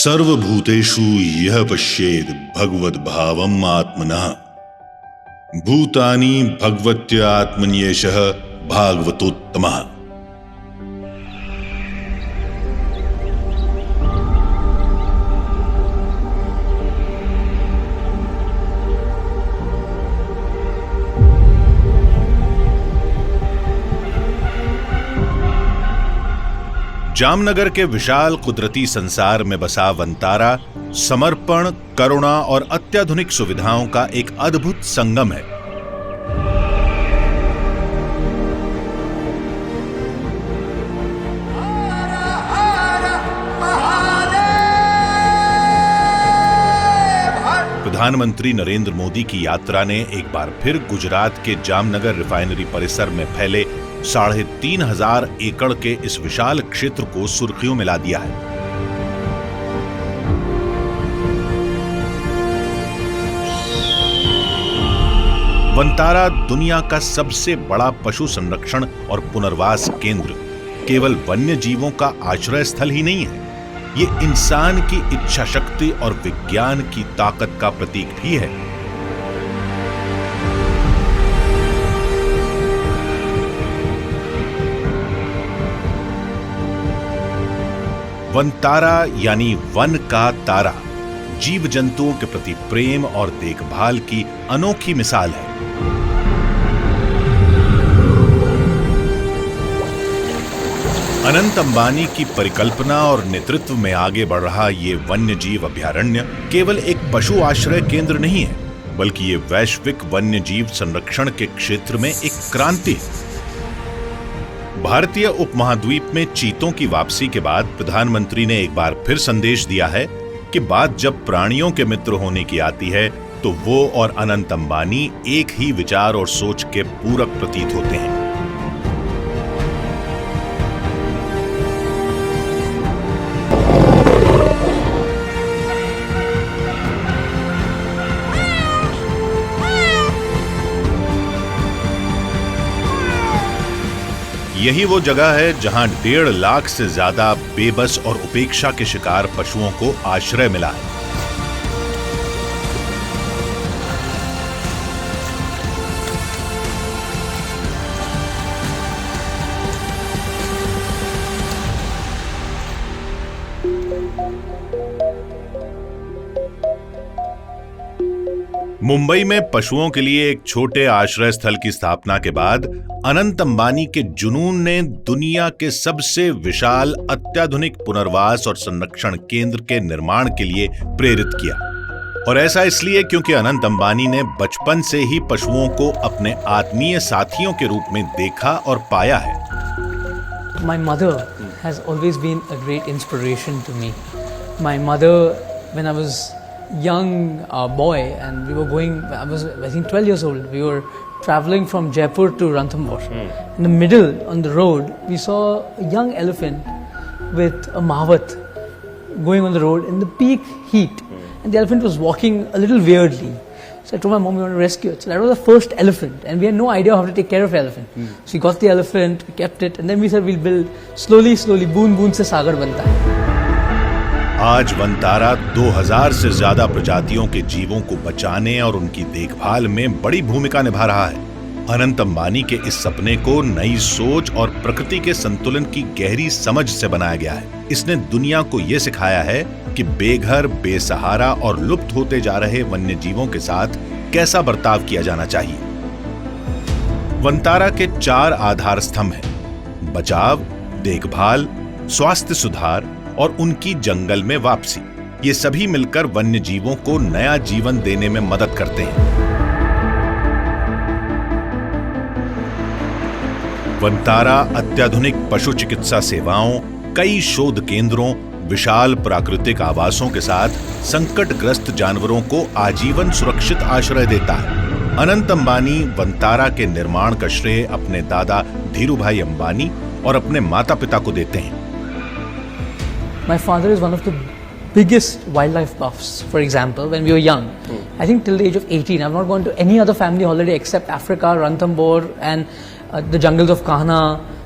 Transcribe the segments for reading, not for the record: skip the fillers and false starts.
सर्वभूतेषु यः पश्येद भगवद्भावम् आत्मनः भूतानि भगवत्यात्मन्येषः भागवतोत्तमः। जामनगर के विशाल कुदरती संसार में बसा वनतारा समर्पण, करुणा और अत्याधुनिक सुविधाओं का एक अद्भुत संगम है। प्रधानमंत्री नरेंद्र मोदी की यात्रा ने एक बार फिर गुजरात के जामनगर रिफाइनरी परिसर में फैले 3,500 एकड़ के इस विशाल क्षेत्र को सुर्खियों में ला दिया है। वनतारा दुनिया का सबसे बड़ा पशु संरक्षण और पुनर्वास केंद्र केवल वन्य जीवों का आश्रय स्थल ही नहीं है, ये इंसान की इच्छा शक्ति और विज्ञान की ताकत का प्रतीक भी है। वनतारा यानी वन का तारा जीव जंतुओं के प्रति प्रेम और देखभाल की अनोखी मिसाल है। अनंत अंबानी की परिकल्पना और नेतृत्व में आगे बढ़ रहा ये वन्य जीव अभयारण्य केवल एक पशु आश्रय केंद्र नहीं है, बल्कि ये वैश्विक वन्य जीव संरक्षण के क्षेत्र में एक क्रांति है। भारतीय उपमहाद्वीप में चीतों की वापसी के बाद प्रधानमंत्री ने एक बार फिर संदेश दिया है कि बात जब प्राणियों के मित्र होने की आती है तो वो और अनंत अंबानी एक ही विचार और सोच के पूरक प्रतीत होते हैं। यही वो जगह है जहां 1.5 लाख से ज्यादा बेबस और उपेक्षा के शिकार पशुओं को आश्रय मिला है। मुंबई में पशुओं के लिए एक छोटे आश्रय स्थल की स्थापना के बाद अनंत अंबानी के जुनून ने दुनिया के सबसे विशाल अत्याधुनिक पुनर्वास और संरक्षण केंद्र के निर्माण के लिए प्रेरित किया। और ऐसा इसलिए क्योंकि अनंत अंबानी ने बचपन से ही पशुओं को अपने आत्मीय साथियों के रूप में देखा और पाया है। My mother has always been a great inspiration to me. My mother, when I was young boy and we were going, I was I think 12 years old, we were traveling from Jaipur to Ranthambore. In the middle on the road we saw a young elephant with a mavat going on the road in the peak heat, and the elephant was walking a little weirdly. So I told my mom we want to rescue it. So that was the first elephant and we had no idea how to take care of the elephant. So we got the elephant, we kept it, and then we said we'll build slowly बूंद बूंद से सागर बनता है। आज वनतारा 2000 से ज्यादा प्रजातियों के जीवों को बचाने और उनकी देखभाल में बड़ी भूमिका निभा रहा है। अनंत अंबानी के इस सपने को नई सोच और प्रकृति के संतुलन की गहरी समझ से बनाया गया है। इसने दुनिया को यह सिखाया है कि बेघर, बेसहारा और लुप्त होते जा रहे वन्य जीवों के साथ कैसा बर्ताव किया जाना चाहिए। वनतारा के 4 आधार स्तंभ हैं: बचाव, देखभाल, स्वास्थ्य सुधार और उनकी जंगल में वापसी। ये सभी मिलकर वन्य जीवों को नया जीवन देने में मदद करते हैं। वनतारा अत्याधुनिक पशु चिकित्सा सेवाओं, कई शोध केंद्रों, विशाल प्राकृतिक आवासों के साथ संकटग्रस्त जानवरों को आजीवन सुरक्षित आश्रय देता है। अनंत अंबानी वनतारा के निर्माण का श्रेय अपने दादा धीरूभाई अंबानी और अपने माता पिता को देते हैं। My father is one of the biggest wildlife buffs. For example, when we were young, I think till the age of 18, I've not gone to any other family holiday except Africa, Ranthambore, and the jungles of Kahana,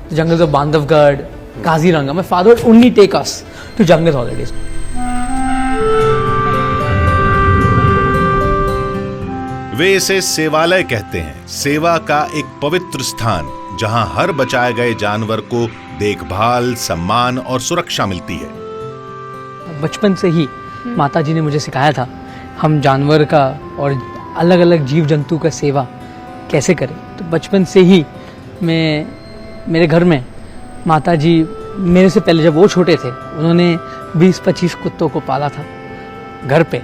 the jungles of Bandhavgarh, Kaziranga. My father would only take us to jungle holidays. वे इसे सेवालय कहते हैं, सेवा का एक पवित्र स्थान जहां हर बचाए गए जानवर को देखभाल, सम्मान और सुरक्षा मिलती है। बचपन से ही माताजी ने मुझे सिखाया था हम जानवर का और अलग अलग जीव जंतु का सेवा कैसे करें। तो बचपन से ही मेरे घर में माताजी मेरे से पहले जब वो छोटे थे उन्होंने 20-25 कुत्तों को पाला था घर पे।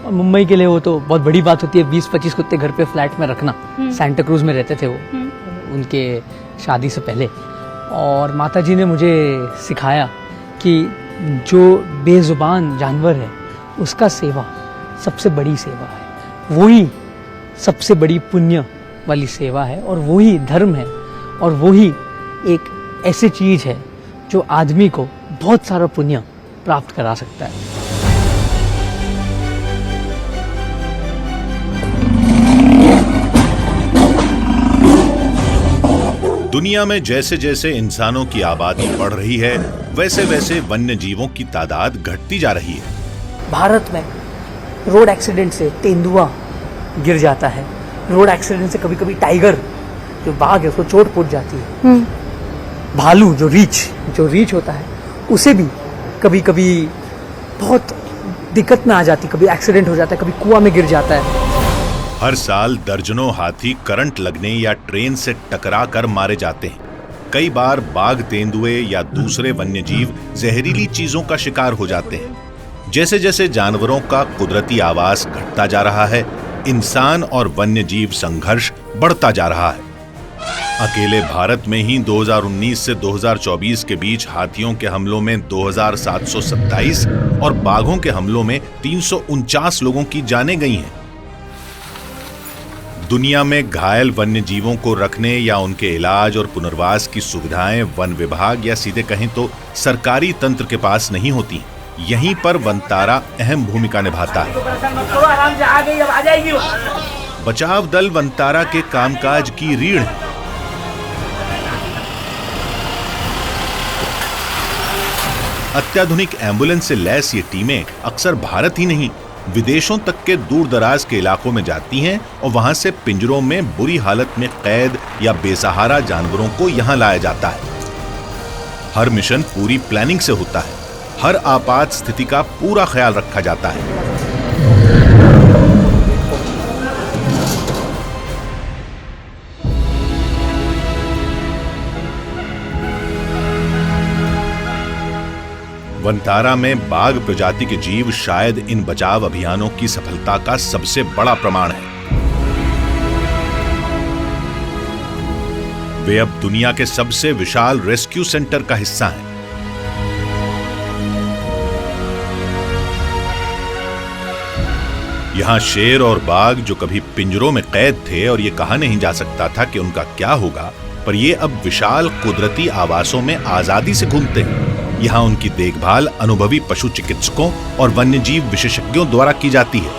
और मुंबई के लिए वो तो बहुत बड़ी बात होती है 20-25 कुत्ते घर पे फ्लैट में रखना। सेंटा क्रूज में रहते थे वो उनके शादी से पहले। और माताजी ने मुझे सिखाया कि जो बेजुबान जानवर है उसका सेवा सबसे बड़ी सेवा है, वही सबसे बड़ी पुण्य वाली सेवा है और वही धर्म है और वही एक ऐसी चीज है जो आदमी को बहुत सारा पुण्य प्राप्त करा सकता है। दुनिया में जैसे जैसे इंसानों की आबादी बढ़ रही है वैसे वैसे वन्य जीवों की तादाद घटती जा रही है। भारत में रोड एक्सीडेंट से तेंदुआ गिर जाता है, रोड एक्सीडेंट से कभी कभी टाइगर जो बाघ है उसको चोट पहुंच जाती है। भालू जो रीछ होता है उसे भी कभी कभी बहुत दिक्कत में आ जाती, कभी एक्सीडेंट हो जाता है, कभी कुआं में गिर जाता है। हर साल दर्जनों हाथी करंट लगने या ट्रेन से टकरा कर मारे जाते हैं। कई बार बाघ, तेंदुए या दूसरे वन्यजीव जहरीली चीजों का शिकार हो जाते हैं। जैसे जैसे जानवरों का कुदरती आवास घटता जा रहा है, इंसान और वन्यजीव संघर्ष बढ़ता जा रहा है। अकेले भारत में ही 2019 से 2024 के बीच हाथियों के हमलों में 2727 और बाघों के हमलों में 349 लोगों की जानें गई हैं। दुनिया में घायल वन्य जीवों को रखने या उनके इलाज और पुनर्वास की सुविधाएं वन विभाग या सीधे कहें तो सरकारी तंत्र के पास नहीं होती। यहीं पर वनतारा अहम भूमिका निभाता है। बचाव दल वनतारा के कामकाज की रीढ़ है। अत्याधुनिक एम्बुलेंस से लैस ये टीमें अक्सर भारत ही नहीं विदेशों तक के दूर दराज के इलाकों में जाती हैं और वहां से पिंजरों में बुरी हालत में कैद या बेसहारा जानवरों को यहां लाया जाता है। हर मिशन पूरी प्लानिंग से होता है, हर आपात स्थिति का पूरा ख्याल रखा जाता है। वनतारा में बाघ प्रजाति के जीव शायद इन बचाव अभियानों की सफलता का सबसे बड़ा प्रमाण है। वे अब दुनिया के सबसे विशाल रेस्क्यू सेंटर का हिस्सा हैं। यहां शेर और बाघ जो कभी पिंजरों में कैद थे और ये कहा नहीं जा सकता था कि उनका क्या होगा, पर ये अब विशाल कुदरती आवासों में आजादी से घूमते हैं। यहाँ उनकी देखभाल अनुभवी पशु चिकित्सकों और वन्यजीव विशेषज्ञों द्वारा की जाती है।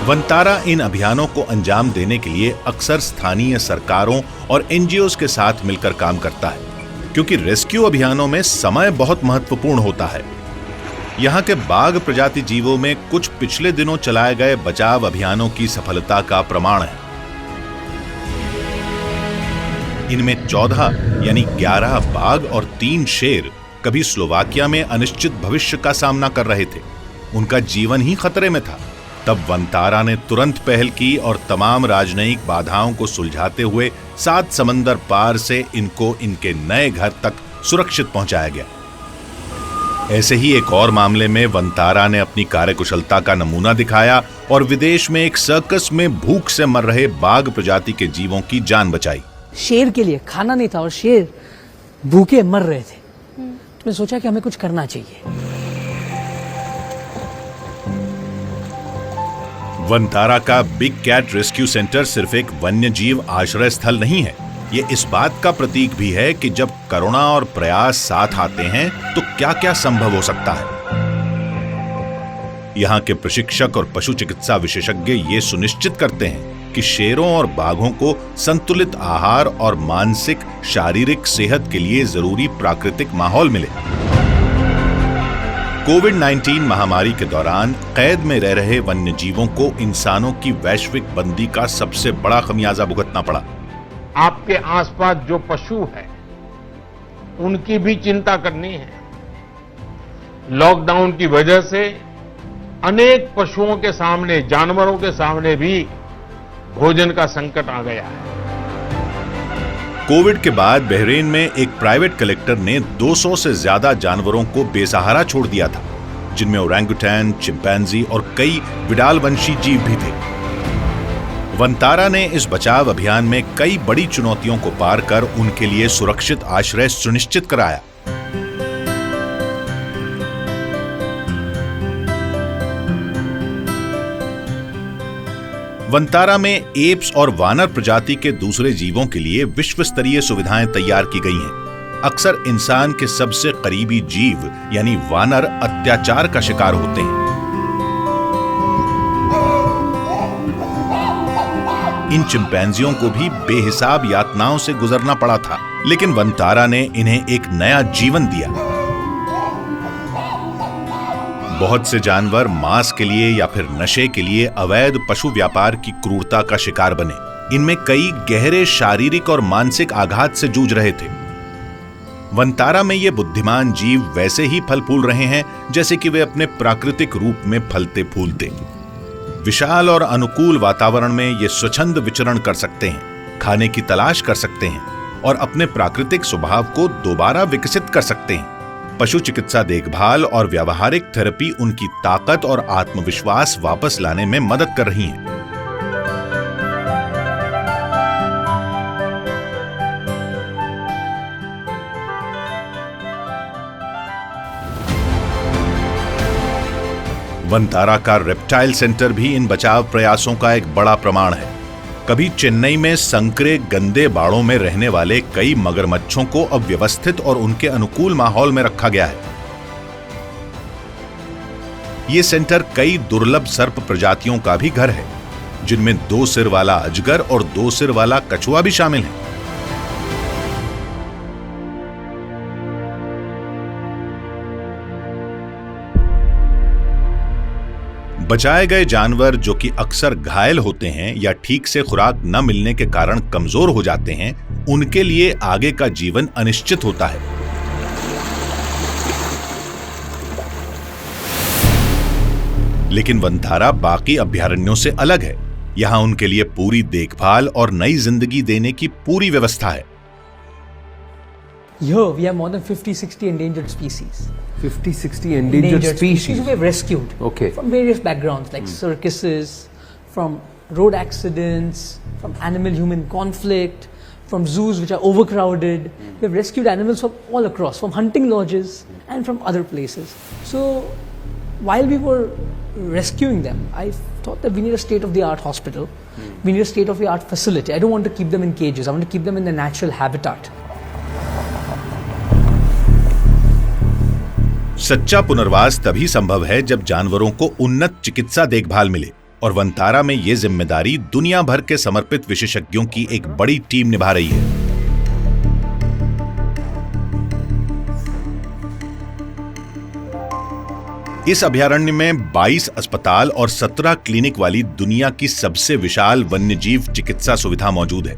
वनतारा इन अभियानों को अंजाम देने के लिए अक्सर स्थानीय सरकारों और एनजीओज के साथ मिलकर काम करता है, क्योंकि रेस्क्यू अभियानों में समय बहुत महत्वपूर्ण होता है। यहाँ के बाघ प्रजाति जीवों में कुछ पिछले दिनों चलाए गए बचाव अभियानों की सफलता का प्रमाण है। इनमें 14 यानी 11 बाघ और 3 शेर कभी स्लोवाकिया में अनिश्चित भविष्य का सामना कर रहे थे। उनका जीवन ही खतरे में था। तब वनतारा ने तुरंत पहल की और तमाम राजनयिक बाधाओं को सुलझाते हुए 7 समंदर पार से इनको इनके नए घर तक सुरक्षित पहुंचाया गया। ऐसे ही एक और मामले में वनतारा ने अपनी कार्यकुशलता का नमूना दिखाया और विदेश में एक सर्कस में भूख से मर रहे बाघ प्रजाति के जीवों की जान बचाई। शेर के लिए खाना नहीं था और शेर भूखे मर रहे थे। तो मैंने सोचा कि हमें कुछ करना चाहिए। वनतारा का बिग कैट रेस्क्यू सेंटर सिर्फ एक वन्य जीव आश्रय स्थल नहीं है, ये इस बात का प्रतीक भी है कि जब करुणा और प्रयास साथ आते हैं तो क्या क्या संभव हो सकता है। यहाँ के प्रशिक्षक और पशु चिकित्सा विशेषज्ञ ये सुनिश्चित करते हैं कि शेरों और बाघों को संतुलित आहार और मानसिक शारीरिक सेहत के लिए जरूरी प्राकृतिक माहौल मिले। कोविड-19 महामारी के दौरान कैद में रह रहे वन्य जीवों को इंसानों की वैश्विक बंदी का सबसे बड़ा खमियाजा भुगतना पड़ा। आपके आसपास जो पशु है उनकी भी चिंता करनी है। लॉकडाउन की वजह से अनेक पशुओं के सामने, जानवरों के सामने भी भोजन का संकट आ गया है। कोविड के बाद बहरीन में एक प्राइवेट कलेक्टर ने 200 से ज्यादा जानवरों को बेसहारा छोड़ दिया था, जिनमें ओरंगुटैन, चिंपैंजी और कई विडालवंशी जीव भी थे। वंतारा ने इस बचाव अभियान में कई बड़ी चुनौतियों को पार कर उनके लिए सुरक्षित आश्रय सुनिश्चित कराया। वंतारा में एप्स और वानर प्रजाति के दूसरे जीवों के लिए विश्व स्तरीय सुविधाएं तैयार की गई हैं। अक्सर इंसान के सबसे करीबी जीव यानी वानर अत्याचार का शिकार होते हैं। इन चिंपैंजियों को भी बेहिसाब यातनाओं से गुजरना पड़ा था, लेकिन वंतारा ने इन्हें एक नया जीवन दिया। बहुत से जानवर मांस के लिए या फिर नशे के लिए अवैध पशु व्यापार की क्रूरता का शिकार बने। इनमें कई गहरे शारीरिक और मानसिक आघात से जूझ रहे थे। वंतारा में ये बुद्धिमान जीव वैसे ही फल फूल रहे हैं जैसे कि वे अपने प्राकृतिक रूप में फलते फूलते। विशाल और अनुकूल वातावरण में ये स्वच्छंद विचरण कर सकते हैं, खाने की तलाश कर सकते हैं और अपने प्राकृतिक स्वभाव को दोबारा विकसित कर सकते हैं। पशु चिकित्सा देखभाल और व्यावहारिक थेरेपी उनकी ताकत और आत्मविश्वास वापस लाने में मदद कर रही हैं। वंतारा का रेप्टाइल सेंटर भी इन बचाव प्रयासों का एक बड़ा प्रमाण है। कभी चेन्नई में संकरे गंदे बाड़ों में रहने वाले कई मगरमच्छों को अब व्यवस्थित और उनके अनुकूल माहौल में रखा गया है। ये सेंटर कई दुर्लभ सर्प प्रजातियों का भी घर है, जिनमें 2 सिर वाला अजगर और 2 सिर वाला कछुआ भी शामिल है। बचाए गए जानवर जो कि अक्सर घायल होते हैं या ठीक से खुराक न मिलने के कारण कमजोर हो जाते हैं, उनके लिए आगे का जीवन अनिश्चित होता है। लेकिन वंतारा बाकी अभयारण्यों से अलग है। यहां उनके लिए पूरी देखभाल और नई जिंदगी देने की पूरी व्यवस्था है। Here we have more than 50-60 endangered species. 50-60 endangered species we have rescued from various backgrounds like circuses, from road accidents, from animal-human conflict, from zoos which are overcrowded. We have rescued animals from all across, from hunting lodges and from other places. So while we were rescuing them, I thought that we need a state-of-the-art hospital. We need a state-of-the-art facility. I don't want to keep them in cages. I want to keep them in their natural habitat. सच्चा पुनर्वास तभी संभव है जब जानवरों को उन्नत चिकित्सा देखभाल मिले, और वंतारा में ये जिम्मेदारी दुनिया भर के समर्पित विशेषज्ञों की एक बड़ी टीम निभा रही है। इस अभयारण्य में 22 अस्पताल और 17 क्लिनिक वाली दुनिया की सबसे विशाल वन्यजीव चिकित्सा सुविधा मौजूद है।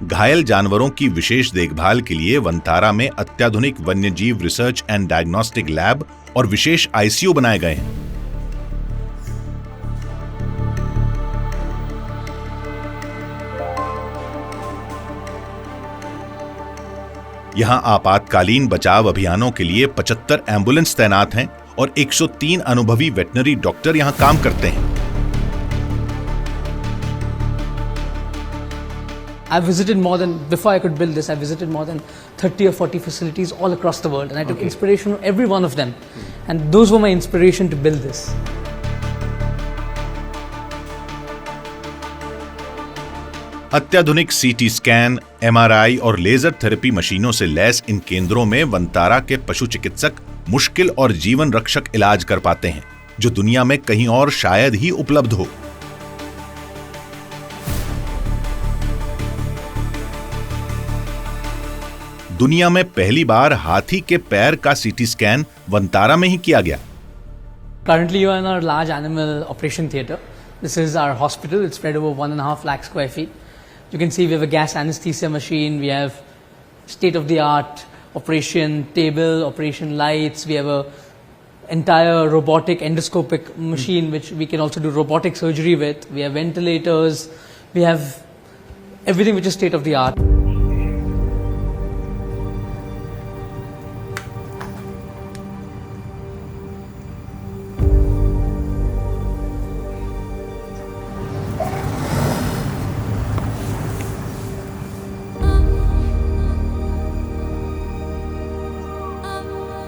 घायल जानवरों की विशेष देखभाल के लिए वंतारा में अत्याधुनिक वन्यजीव रिसर्च एंड डायग्नोस्टिक लैब और विशेष आईसीयू बनाए गए हैं। यहां आपातकालीन बचाव अभियानों के लिए 75 एम्बुलेंस तैनात हैं और 103 अनुभवी वेटनरी डॉक्टर यहां काम करते हैं। I visited more than, before I could build this, I visited more than 30 or 40 facilities all across the world, and I took inspiration from every one of them, and those were my inspiration to build this. अत्याधुनिक CT scan, MRI और laser therapy मशीनों से lace इन केंद्रों में वंतारा के पशु चिकित्सक मुश्किल और जीवन रक्षक इलाज कर पाते हैं, जो दुनिया में कहीं और शायद ही उपलब्ध हो। दुनिया में पहली बार हाथी के पैर का सीटी स्कैन वंतारा में ही किया गया। Currently, you are in our large animal operation theatre. This is our hospital. It's spread over 1.5 lakh square feet. You can see we have a gas anesthesia machine. We have state-of-the-art operation table, operation lights. We have a entire robotic endoscopic machine which we can also do robotic surgery with. We have ventilators. We have everything which is state-of-the-art.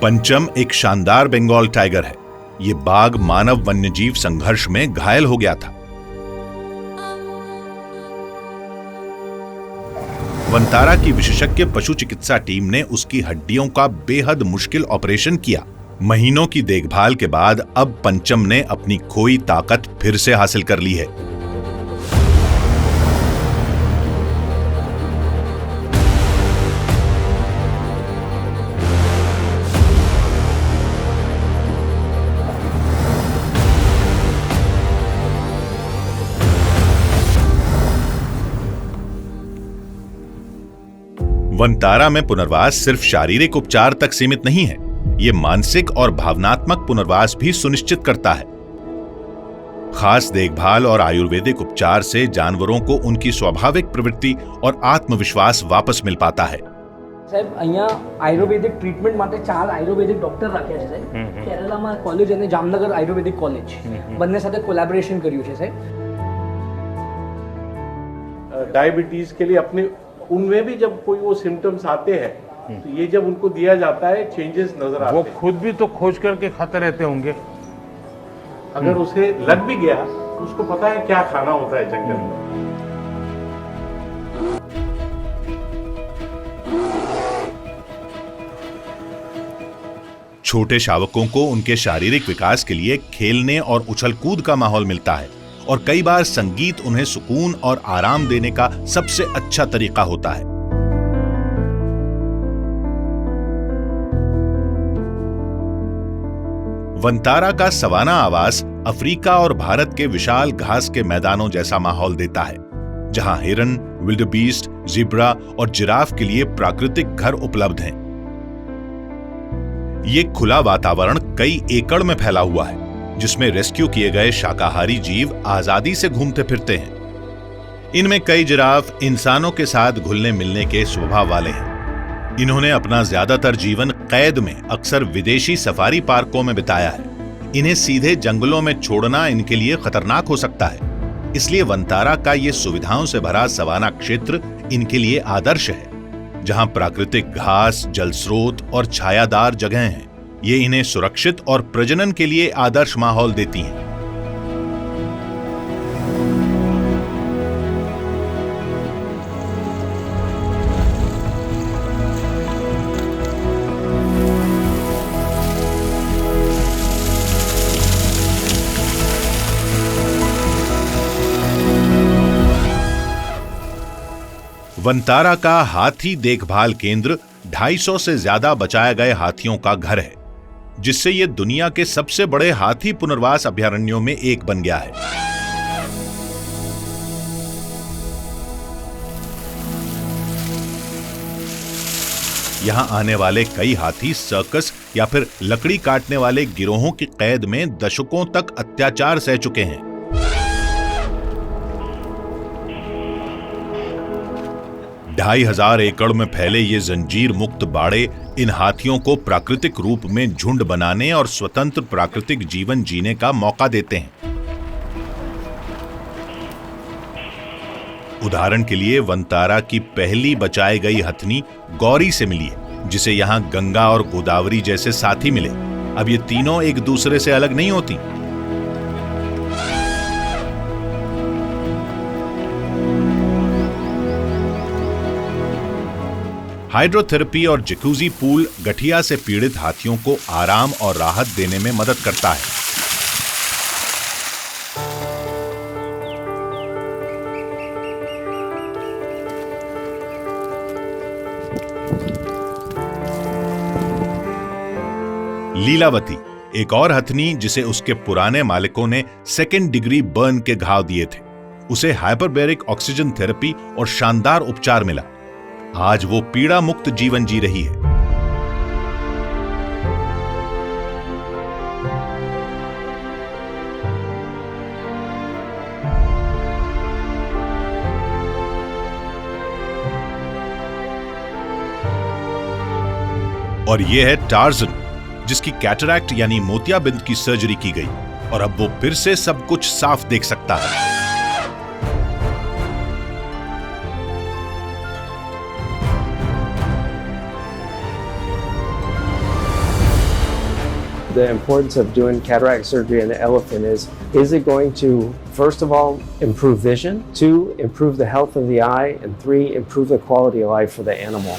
पंचम एक शानदार Bengal tiger है। ये बाघ मानव वन्यजीव संघर्ष में घायल हो गया था। वंतारा की विशेषज्ञ पशु चिकित्सा टीम ने उसकी हड्डियों का बेहद मुश्किल ऑपरेशन किया। महीनों की देखभाल के बाद अब पंचम ने अपनी खोई ताकत फिर से हासिल कर ली है। वंतारा में पुनर्वास सिर्फ शारीरिक उपचार तक सीमित नहीं है, ये मानसिक और भावनात्मक पुनर्वास भी सुनिश्चित करता है। खास देखभाल और आयुर्वेदिक उपचार से जानवरों को उनकी स्वाभाविक प्रवृत्ति और आत्मविश्वास वापस मिल पाता है। साहब અહીંયા આયુર્વેદિક ટ્રીટમેન્ટ માટે 4 આયુર્વેદિક ડોક્ટર રાખ્યા છે સાહેબ। કેરલામાં કોલેજ અને જામનગર આયુર્વેદિક કોલેજ બંને સાથે કોલેબોરેશન કર્યું છે સાહેબ। डायबिटीज के लिए अपने उनमें भी जब कोई वो सिम्टम्स आते हैं तो ये जब उनको दिया जाता है चेंजेस नजर आते हैं। वो खुद भी तो खोज करके खाते रहते होंगे। अगर उसे लग भी गया तो उसको पता है क्या खाना होता है जंगल में। छोटे शावकों को उनके शारीरिक विकास के लिए खेलने और उछल कूद का माहौल मिलता है और कई बार संगीत उन्हें सुकून और आराम देने का सबसे अच्छा तरीका होता है। वंतारा का सवाना आवास अफ्रीका और भारत के विशाल घास के मैदानों जैसा माहौल देता है, जहां हिरन, विल्डबीस्ट, ज़ेब्रा और जिराफ के लिए प्राकृतिक घर उपलब्ध हैं। ये खुला वातावरण कई एकड़ में फैला हुआ है, जिसमें रेस्क्यू किए गए शाकाहारी जीव आजादी से घूमते फिरते हैं। इनमें कई जिराफ इंसानों के साथ घुलने मिलने के स्वभाव वाले हैं। इन्होंने अपना ज्यादातर जीवन कैद में अक्सर विदेशी सफारी पार्कों में बिताया है। इन्हें सीधे जंगलों में छोड़ना इनके लिए खतरनाक हो सकता है, इसलिए वंतारा का ये सुविधाओं से भरा सवाना क्षेत्र इनके लिए आदर्श है, जहां प्राकृतिक घास, जल स्रोत और छायादार जगह हैं। ये इन्हें सुरक्षित और प्रजनन के लिए आदर्श माहौल देती हैं। वंतारा का हाथी देखभाल केंद्र 250 से ज्यादा बचाए गए हाथियों का घर है, जिससे यह दुनिया के सबसे बड़े हाथी पुनर्वास अभयारण्यों में एक बन गया है। यहां आने वाले कई हाथी सर्कस या फिर लकड़ी काटने वाले गिरोहों की कैद में दशकों तक अत्याचार सह चुके हैं। 2500 एकड़ में फैले ये जंजीर मुक्त बाड़े इन हाथियों को प्राकृतिक रूप में झुंड बनाने और स्वतंत्र प्राकृतिक जीवन जीने का मौका देते हैं। उदाहरण के लिए वंतारा की पहली बचाई गई हथनी गौरी से मिली है, जिसे यहां गंगा और गोदावरी जैसे साथी मिले। अब ये तीनों एक दूसरे से अलग नहीं होती। हाइड्रोथेरेपी और जकूजी पूल गठिया से पीड़ित हाथियों को आराम और राहत देने में मदद करता है। लीलावती, एक और हथनी जिसे उसके पुराने मालिकों ने 2nd डिग्री बर्न के घाव दिए थे, उसे हाइपरबैरिक ऑक्सीजन थेरेपी और शानदार उपचार मिला। आज वो पीड़ा मुक्त जीवन जी रही है। और ये है टार्जन, जिसकी कैटरैक्ट यानी मोतियाबिंद की सर्जरी की गई और अब वो फिर से सब कुछ साफ देख सकता है। The importance of doing cataract surgery in the elephant is it going to, first of all, improve vision, 2, improve the health of the eye, and 3, improve the quality of life for the animal.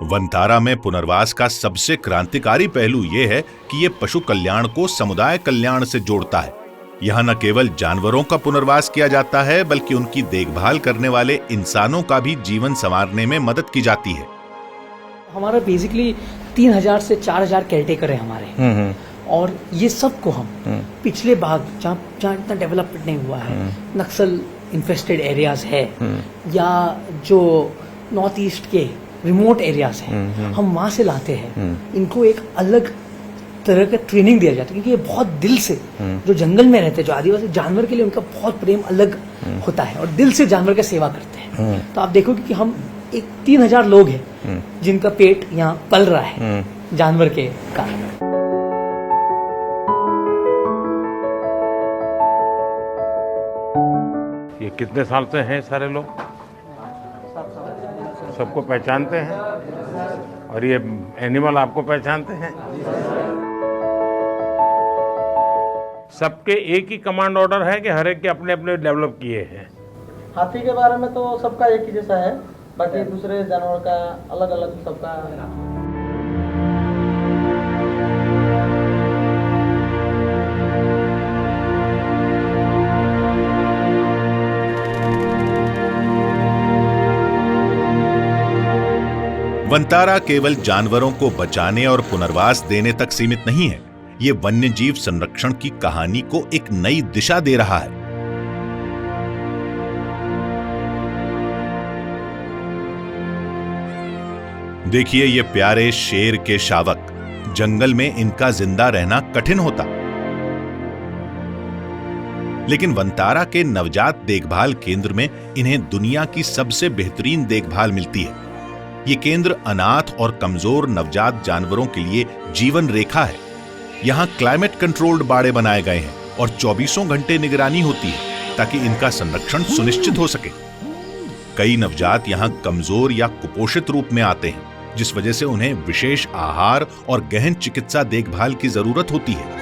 Vantara में पुनर्वास का सबसे क्रांतिकारी पहलू यह है कि यह पशु कल्याण को समुदाय कल्याण से जोड़ता है। यहाँ न केवल जानवरों का पुनर्वास किया जाता है, बल्कि उनकी देखभाल करने वाले इंसानों का भी जीवन संवारने में मदद की जाती है। हमारा बेसिकली 3000 से 4000 केयरटेकर है हमारे, और ये सबको हम पिछले भाग जहाँ इतना डेवलपमेंट नहीं हुआ है, नक्सल इन्फेस्टेड एरियाज है, या जो नॉर्थ ईस्ट के रिमोट एरियाज हैं, हम वहाँ से लाते हैं। इनको एक अलग तरह का ट्रेनिंग दिया जाता है, क्योंकि ये बहुत दिल से जो जंगल में रहते हैं, जो आदिवासी जानवर के लिए उनका बहुत प्रेम अलग होता है और दिल से जानवर का सेवा करते हैं। तो आप देखोगे कि हम एक 3000 लोग हैं जिनका पेट यहाँ पल रहा है जानवर के कारण। ये कितने साल से हैं सारे लोग? सबको पहचानते हैं? और ये एनिमल आपको पहचानते हैं? सबके एक ही कमांड ऑर्डर है कि हर एक के अपने अपने डेवलप किए हैं? हाथी के बारे में तो सबका एक ही जैसा है, बाकी दूसरे जानवर का अलग अलग सबका। वनतारा केवल जानवरों को बचाने और पुनर्वास देने तक सीमित नहीं है, ये वन्यजीव संरक्षण की कहानी को एक नई दिशा दे रहा है। देखिए ये प्यारे शेर के शावक, जंगल में इनका जिंदा रहना कठिन होता, लेकिन वनतारा के नवजात देखभाल केंद्र में इन्हें दुनिया की सबसे बेहतरीन देखभाल मिलती है। ये केंद्र अनाथ और कमजोर नवजात जानवरों के लिए जीवन रेखा है। यहाँ क्लाइमेट कंट्रोल्ड बाड़े बनाए गए हैं और 24 घंटे निगरानी होती है ताकि इनका संरक्षण सुनिश्चित हो सके। कई नवजात यहाँ कमजोर या कुपोषित रूप में आते हैं, जिस वजह से उन्हें विशेष आहार और गहन चिकित्सा देखभाल की जरूरत होती है।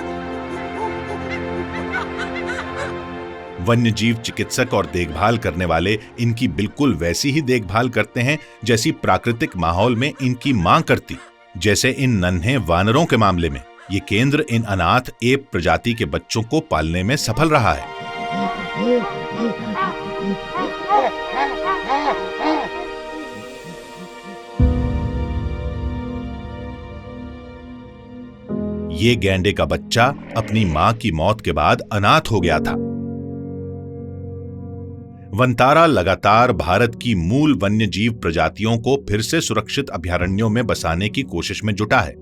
वन्यजीव चिकित्सक और देखभाल करने वाले इनकी बिल्कुल वैसी ही देखभाल करते हैं जैसी प्राकृतिक माहौल में इनकी मां करती। जैसे इन नन्हे वानरों के मामले में ये केंद्र इन अनाथ एप प्रजाति के बच्चों को पालने में सफल रहा है। ये गैंडे का बच्चा अपनी मां की मौत के बाद अनाथ हो गया था। वनतारा लगातार भारत की मूल वन्यजीव प्रजातियों को फिर से सुरक्षित अभयारण्यों में बसाने की कोशिश में जुटा है।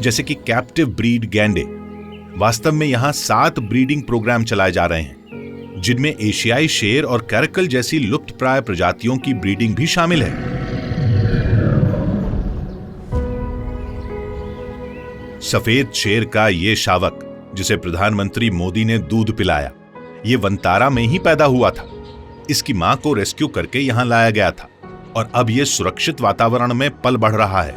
जैसे कि कैप्टिव ब्रीड गैंडे। वास्तव में यहां 7 ब्रीडिंग प्रोग्राम चलाए जा रहे हैं, जिनमें एशियाई शेर और कैरकल जैसी लुप्तप्राय प्रजातियों की ब्रीडिंग भी शामिल है। सफेद शेर का ये शावक, जिसे प्रधानमंत्री मोदी ने दूध पिलाया, ये वनतारा में ही पैदा हुआ था। इसकी मां को रेस्क्यू करके यहां लाया गया था और अब ये सुरक्षित वातावरण में पल बढ़ रहा है।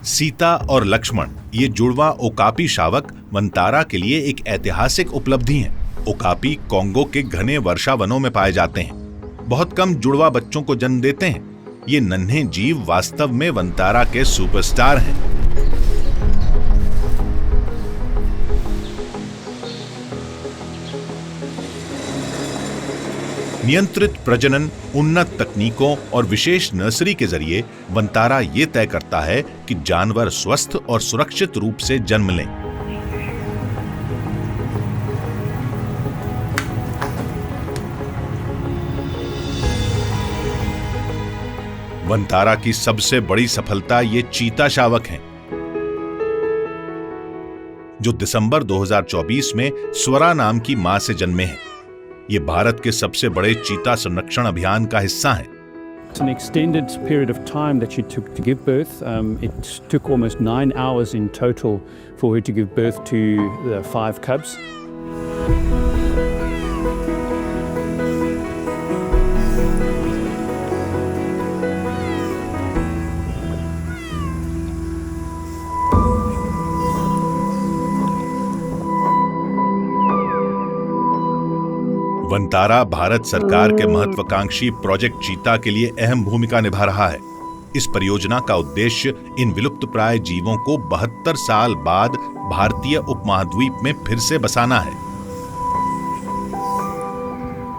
सीता और लक्ष्मण, ये जुड़वा ओकापी शावक वनतारा के लिए एक ऐतिहासिक उपलब्धि है। ओकापी कोंगो के घने वर्षा वनों में पाए जाते हैं। बहुत कम जुड़वा बच्चों को जन्म देते हैं। ये नन्हे जीव वास्तव में वंतारा के सुपरस्टार हैं। नियंत्रित प्रजनन, उन्नत तकनीकों और विशेष नर्सरी के जरिए वंतारा ये तय करता है कि जानवर स्वस्थ और सुरक्षित रूप से जन्म लें। वंतारा की सबसे बड़ी सफलता ये चीता शावक हैं, जो दिसंबर 2024 में स्वरा नाम की मां से जन्मे हैं। ये भारत के सबसे बड़े चीता संरक्षण अभियान का हिस्सा हैं। It's an extended period of time that she took to give birth. It took almost 9 hours in total for her to give birth to the 5 cubs. Vantara Bharat सरकार के महत्वाकांक्षी प्रोजेक्ट चीता के लिए अहम भूमिका निभा रहा है। इस परियोजना का उद्देश्य इन विलुप्तप्राय जीवों को 72 साल बाद भारतीय उपमहाद्वीप में फिर से बसाना है।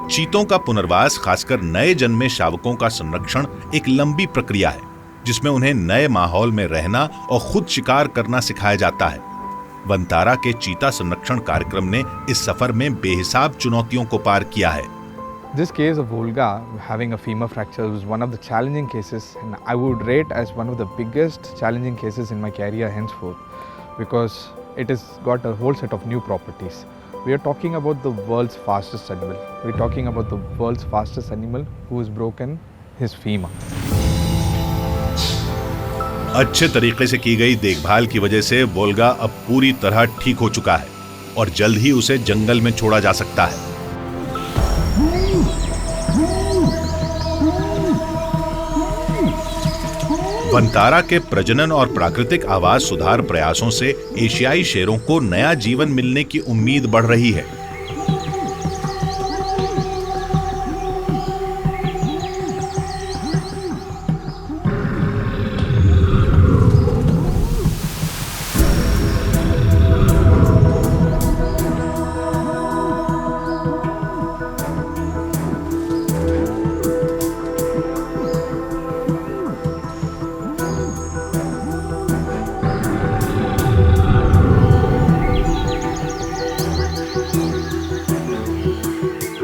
चीतों का पुनर्वास, खासकर नए जन्मे शावकों का संरक्षण एक लंबी प्रक्रिया है, जिसमें उन्हें नए माहौल में रहना और खुद शिकार करना सिखाया जाता है। वंतारा के चीता संरक्षण कार्यक्रम ने इस सफर में बेहिसाब चुनौतियों को पार किया है। This case of Volga having a femur fracture was one of the challenging cases, and I would rate as one of the biggest challenging cases in my career henceforth, because it has got a whole set of new properties. We are talking about the world's fastest animal. We are talking about the world's fastest animal who has broken his femur. अच्छे तरीके से की गई देखभाल की वजह से वोल्गा अब पूरी तरह ठीक हो चुका है और जल्द ही उसे जंगल में छोड़ा जा सकता है। वंतारा के प्रजनन और प्राकृतिक आवास सुधार प्रयासों से एशियाई शेरों को नया जीवन मिलने की उम्मीद बढ़ रही है।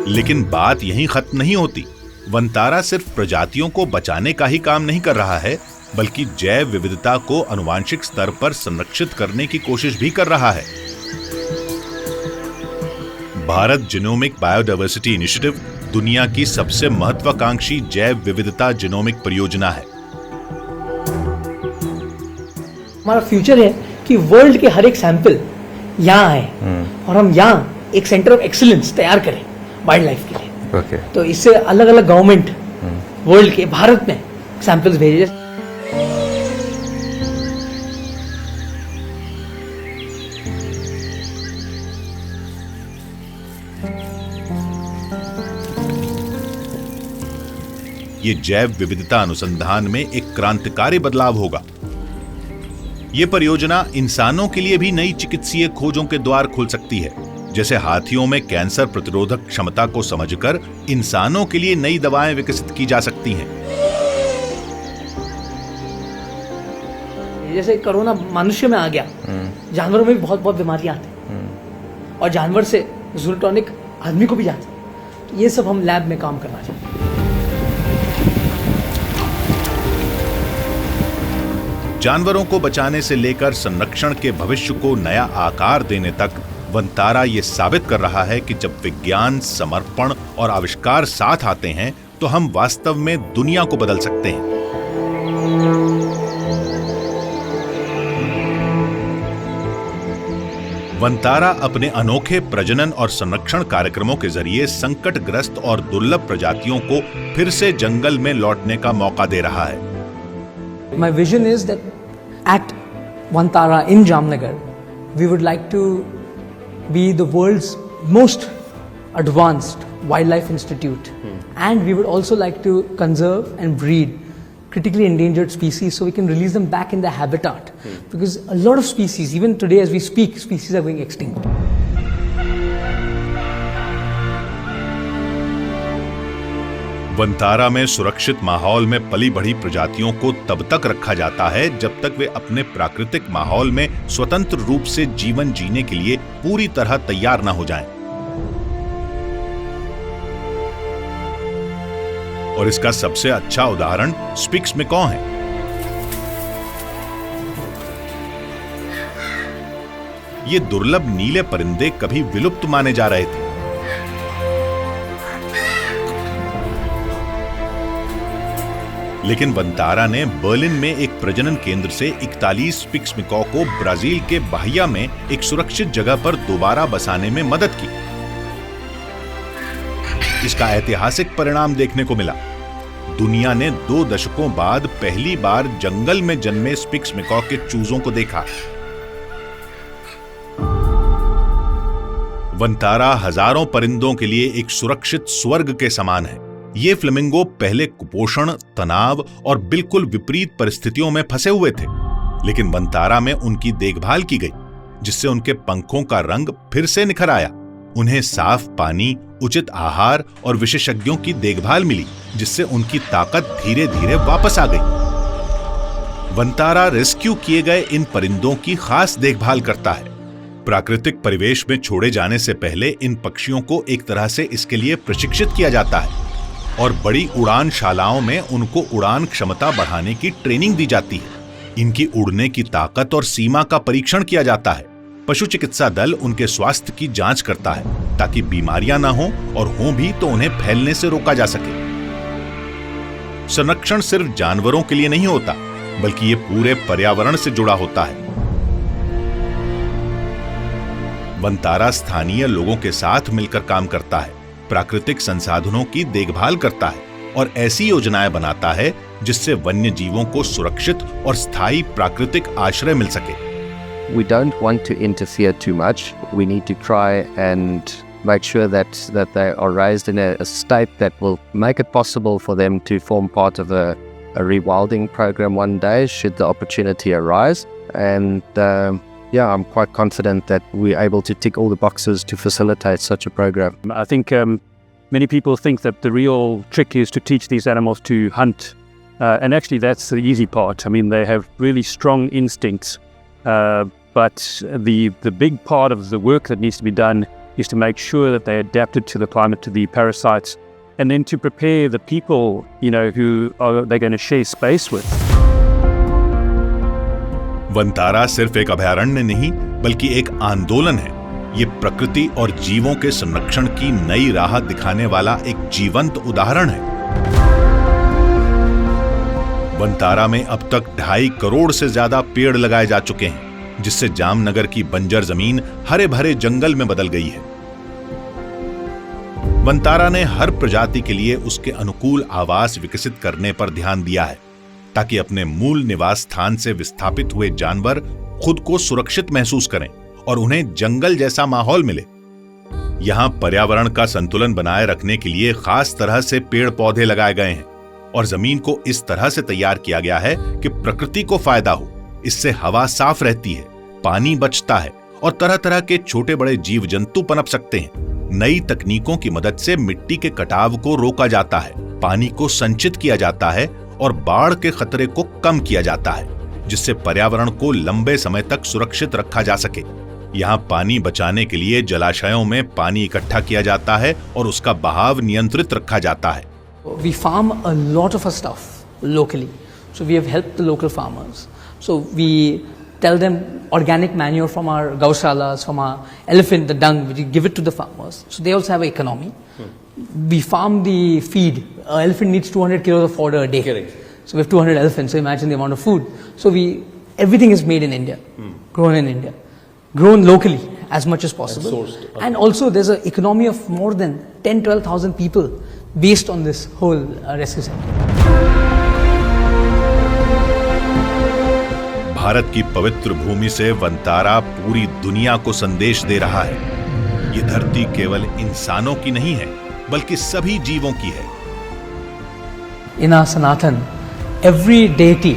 लेकिन बात यहीं खत्म नहीं होती। वंतारा सिर्फ प्रजातियों को बचाने का ही काम नहीं कर रहा है, बल्कि जैव विविधता को आनुवांशिक स्तर पर संरक्षित करने की कोशिश भी कर रहा है। भारत जीनोमिक बायोडायवर्सिटी इनिशिएटिव दुनिया की सबसे महत्वाकांक्षी जैव विविधता जीनोमिक परियोजना है। हमारा फ्यूचर है कि वर्ल्ड के हर एक सैंपल यहाँ आए और हम यहाँ एक सेंटर ऑफ एक्सीलेंस तैयार करें वाइल्ड लाइफ के लिए। तो इससे अलग अलग गवर्नमेंट वर्ल्ड के भारत में सैंपल्स भेजे। ये जैव विविधता अनुसंधान में एक क्रांतिकारी बदलाव होगा। ये परियोजना इंसानों के लिए भी नई चिकित्सीय खोजों के द्वार खोल सकती है, जैसे हाथियों में कैंसर प्रतिरोधक क्षमता को समझकर इंसानों के लिए नई दवाएं विकसित की जा सकती हैं। जैसे कोरोना मनुष्य में आ गया, जानवरों में भी बहुत बहुत बीमारियां आती और जानवर से जूनोटॉनिक आदमी को भी जाती। तो ये सब हम लैब में काम करना चाहते हैं। जानवरों को बचाने से लेकर संरक्षण के भविष्य को नया आकार देने तक वंतारा ये साबित कर रहा है कि जब विज्ञान, समर्पण और आविष्कार साथ आते हैं तो हम वास्तव में दुनिया को बदल सकते हैं। वंतारा अपने अनोखे प्रजनन और संरक्षण कार्यक्रमों के जरिए संकटग्रस्त और दुर्लभ प्रजातियों को फिर से जंगल में लौटने का मौका दे रहा है। My vision is that at Vantara in Jamnagar, we would like to be the world's most advanced Wildlife Institute, and we would also like to conserve and breed critically endangered species so we can release them back in their habitat, because a lot of species, even today as we speak, species are going extinct. Vantara में सुरक्षित माहौल में पली बढ़ी प्रजातियों को तब तक रखा जाता है जब तक वे अपने प्राकृतिक माहौल में स्वतंत्र रूप से जीवन जीने के लिए पूरी तरह तैयार न हो जाएं। और इसका सबसे अच्छा उदाहरण स्पिक्स मैकॉ है। ये दुर्लभ नीले परिंदे कभी विलुप्त माने जा रहे थे, लेकिन वनतारा ने बर्लिन में एक प्रजनन केंद्र से 41 स्पिक्स मैकॉ को ब्राजील के बाहिया में एक सुरक्षित जगह पर दोबारा बसाने में मदद की। इसका ऐतिहासिक परिणाम देखने को मिला। दुनिया ने 2 दशकों बाद पहली बार जंगल में जन्मे स्पिक्स मैकॉ के चूजों को देखा। वनतारा हजारों परिंदों के लिए एक सुरक्षित स्वर्ग के समान है। ये फ्लेमिंगो पहले कुपोषण, तनाव और बिल्कुल विपरीत परिस्थितियों में फंसे हुए थे, लेकिन वनतारा में उनकी देखभाल की गई, जिससे उनके पंखों का रंग फिर से निखर आया। उन्हें साफ पानी, उचित आहार और विशेषज्ञों की देखभाल मिली, जिससे उनकी ताकत धीरे धीरे वापस आ गई। वनतारा रेस्क्यू किए गए इन परिंदों की खास देखभाल करता है। प्राकृतिक परिवेश में छोड़े जाने से पहले इन पक्षियों को एक तरह से इसके लिए प्रशिक्षित किया जाता है और बड़ी उड़ान शालाओं में उनको उड़ान क्षमता बढ़ाने की ट्रेनिंग दी जाती है। इनकी उड़ने की ताकत और सीमा का परीक्षण किया जाता है। पशु चिकित्सा दल उनके स्वास्थ्य की जांच करता है ताकि बीमारियां ना हो, और हों भी तो उन्हें फैलने से रोका जा सके। संरक्षण सिर्फ जानवरों के लिए नहीं होता, बल्कि ये पूरे पर्यावरण से जुड़ा होता है। वनतारा स्थानीय लोगों के साथ मिलकर काम करता है, प्राकृतिक संसाधनों की देखभाल करता है और ऐसी योजनाएं बनाता है जिससे वन्य जीवों को सुरक्षित और स्थायी प्राकृतिक आश्रय मिल सके। We don't want to interfere too much. We need to try and make sure that they are raised in a state that will make it possible for them to form part of a rewilding program one day should the opportunity arise. And yeah, I'm quite confident that we're able to tick all the boxes to facilitate such a program. I think many people think that the real trick is to teach these animals to hunt. And actually that's the easy part. I mean, they have really strong instincts. But the big part of the work that needs to be done is to make sure that they're adapted to the climate, to the parasites, and then to prepare the people, who they're going to share space with. Vantara सिर्फ एक अभयारण्य नहीं, बल्कि एक आंदोलन है। ये प्रकृति और जीवों के संरक्षण की नई राह दिखाने वाला एक जीवंत उदाहरण है। वनतारा में अब तक 2.5 करोड़ से ज्यादा पेड़ लगाए जा चुके हैं, जिससे जामनगर की बंजर जमीन हरे भरे जंगल में बदल गई है। वनतारा ने हर प्रजाति के लिए उसके अनुकूल आवास विकसित करने पर ध्यान दिया है, ताकि अपने मूल निवास स्थान से विस्थापित हुए जानवर खुद को सुरक्षित महसूस करें और उन्हें जंगल जैसा माहौल मिले। यहां पर्यावरण का संतुलन बनाए रखने के लिए खास तरह से पेड़ पौधे लगाए गए हैं और जमीन को इस तरह से तैयार किया गया है कि प्रकृति को फायदा हो। इससे हवा साफ रहती है, पानी बचता है और तरह तरह के छोटे बड़े जीव जंतु पनप सकते हैं। नई तकनीकों की मदद से मिट्टी के कटाव को रोका जाता है, पानी को संचित किया जाता है और बाढ़ के खतरे को कम किया जाता है, जिससे पर्यावरण को लंबे समय तक सुरक्षित रखा जा सके। यहाँ पानी बचाने के लिए जलाशयों में पानी इकट्ठा किया जाता है और उसका बहाव नियंत्रित रखा जाता है। We farm a lot of our stuff locally, so we have helped the local farmers. So we tell them organic manure from our gaushalas, from our elephant, the dung, we give it to the farmers. So they also have an economy. We farm the feed. An elephant needs 200 kilos of fodder a day. Correct. So we have 200 elephants, so imagine the amount of food. So everything is made in India, grown in India, grown locally as much as possible. And sourced. Okay. And also there's an economy of more than 10-12,000 people based on this whole rescue center. Bharat की पवित्र भूमि से वनतारा पूरी दुनिया को संदेश दे रहा है। ये धरती केवल इंसानों की नहीं है, बल्कि सभी जीवों की है। In our Sanatan, every deity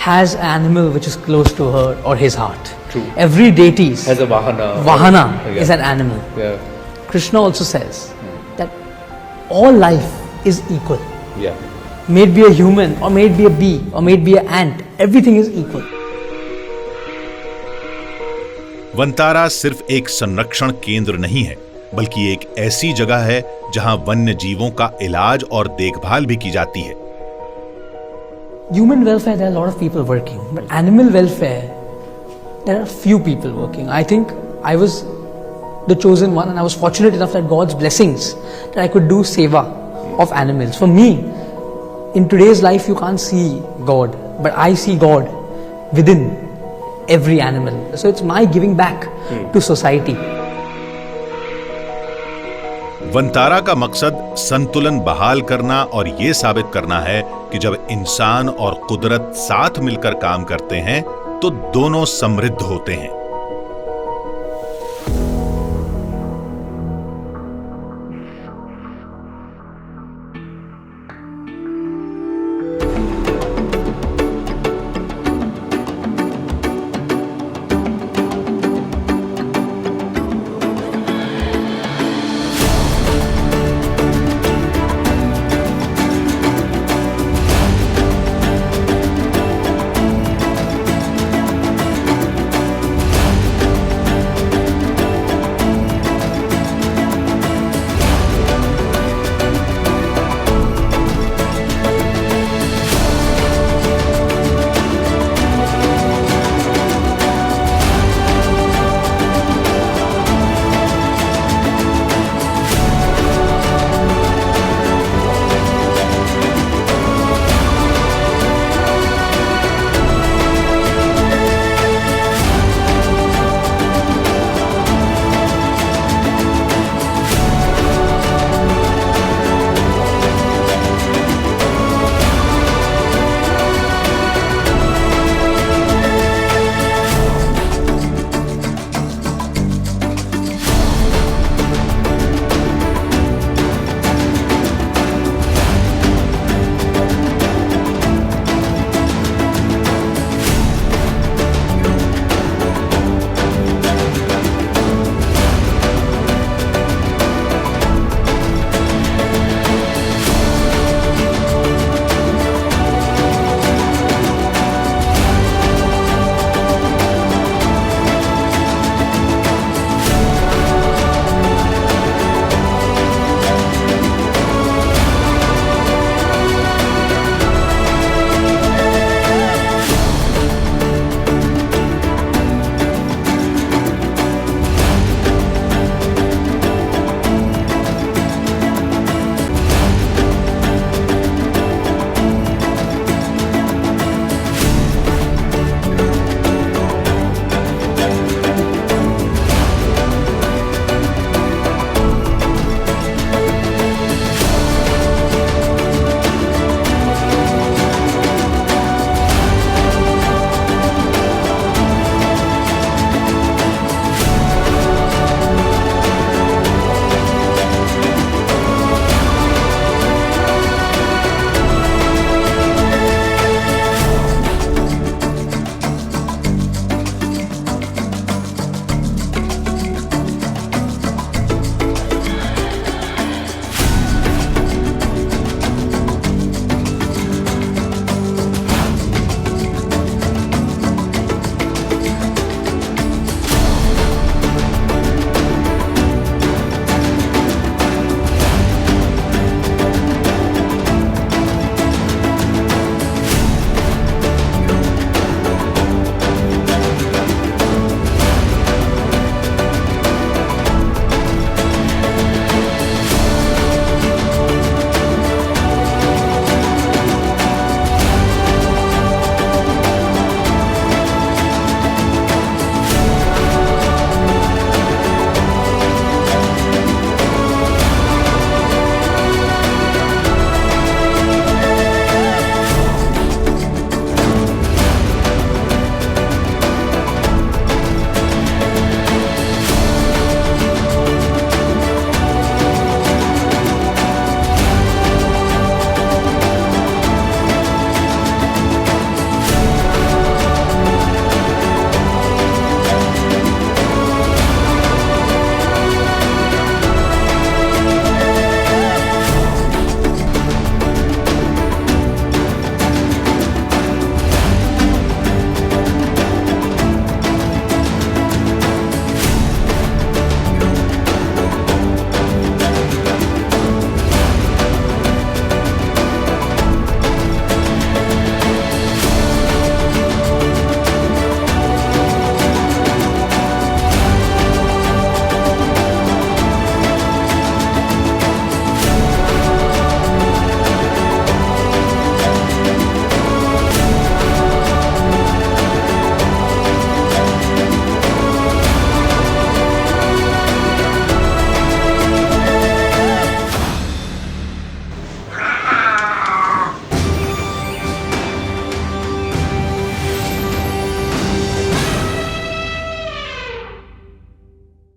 has an animal which is close to her or his heart. True. Every deity Has a Vahana. Vahana Yeah. is an animal. Yeah. Krishna also says that all life is equal. Yeah. May it be a human, or may it be a bee, or may it be an ant, everything is equal. Vantara सिर्फ एक संरक्षण केंद्र नहीं है, बल्कि एक ऐसी जगह है जहां वन्य जीवों का इलाज और देखभाल भी की जाती है। Human welfare, there are a lot of people working, but animal welfare, there are few people working. I think I was the chosen one, and I was fortunate enough that God's blessings that I could do seva of animals. For me, in today's life, you can't see God, but I see God within every animal. So it's my giving back to society. Vantara का मकसद संतुलन बहाल करना और ये साबित करना है कि जब इंसान और कुदरत साथ मिलकर काम करते हैं तो दोनों समृद्ध होते हैं।